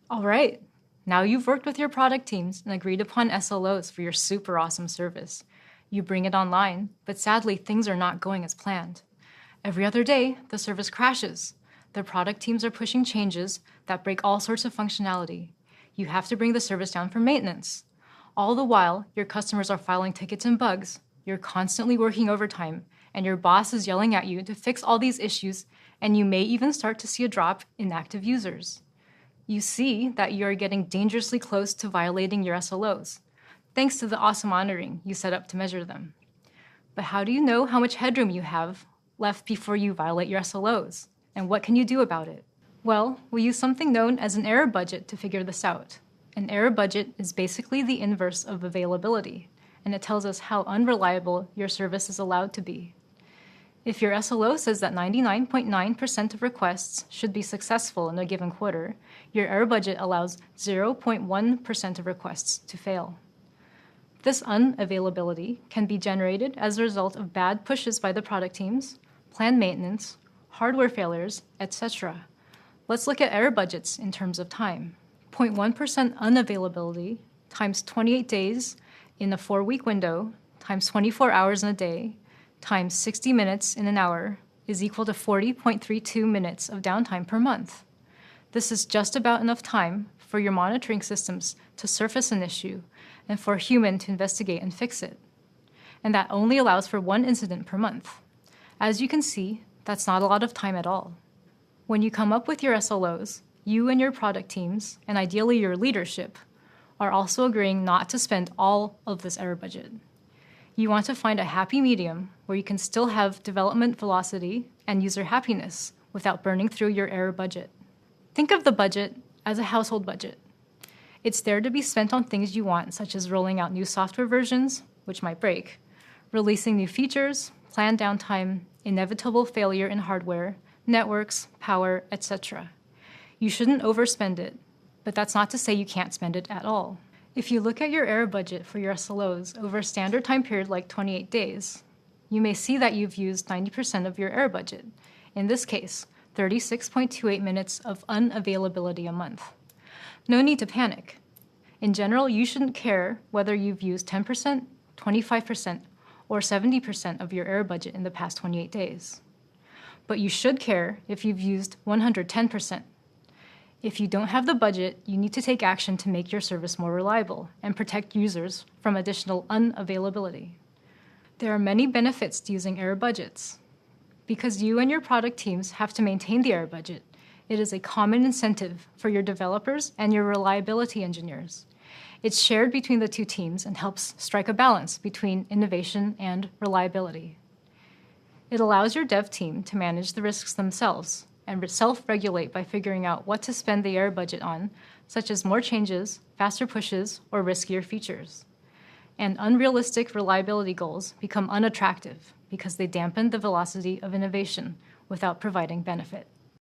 All right. Now you've worked with your product teams and agreed upon SLOs for your super awesome service. You bring it online, but sadly, things are not going as planned. Every other day, the service crashes. The product teams are pushing changes that break all sorts of functionality. You have to bring the service down for maintenance. All the while, your customers are filing tickets and bugs. You're constantly working overtime, and your boss is yelling at you to fix all these issues, and you may even start to see a drop in active users. You see that you are getting dangerously close to violating your SLOs, thanks to the awesome monitoring you set up to measure them. But how do you know how much headroom you have left before you violate your SLOs? And what can you do about it? Well, we use something known as an error budget to figure this out. An error budget is basically the inverse of availability, and it tells us how unreliable your service is allowed to be. If your SLO says that 99.9% of requests should be successful in a given quarter, your error budget allows 0.1% of requests to fail. This unavailability can be generated as a result of bad pushes by the product teams, planned maintenance, hardware failures, etc. Let's look at error budgets in terms of time. 0.1% unavailability times 28 days in a 4-week window times 24 hours in a day times 60 minutes in an hour is equal to 40.32 minutes of downtime per month. This is just about enough time for your monitoring systems to surface an issue and for a human to investigate and fix it. And that only allows for 1 incident per month. As you can see, that's not a lot of time at all. When you come up with your SLOs, you and your product teams, and ideally your leadership, are also agreeing not to spend all of this error budget. You want to find a happy medium where you can still have development velocity and user happiness without burning through your error budget. Think of the budget as a household budget. It's there to be spent on things you want, such as rolling out new software versions, which might break, releasing new features, planned downtime, inevitable failure in hardware, networks, power, etc. You shouldn't overspend it, but that's not to say you can't spend it at all. If you look at your error budget for your SLOs over a standard time period like 28 days, you may see that you've used 90% of your error budget. In this case, 36.28 minutes of unavailability a month. No need to panic. In general, you shouldn't care whether you've used 10%, 25%, or 70% of your error budget in the past 28 days. But you should care if you've used 110%. If you don't have the budget, you need to take action to make your service more reliable and protect users from additional unavailability. There are many benefits to using error budgets. Because you and your product teams have to maintain the error budget, it is a common incentive for your developers and your reliability engineers. It's shared between the two teams and helps strike a balance between innovation and reliability. It allows your dev team to manage the risks themselves and self-regulate by figuring out what to spend the error budget on, such as more changes, faster pushes, or riskier features. And unrealistic reliability goals become unattractive because they dampen the velocity of innovation without providing benefit.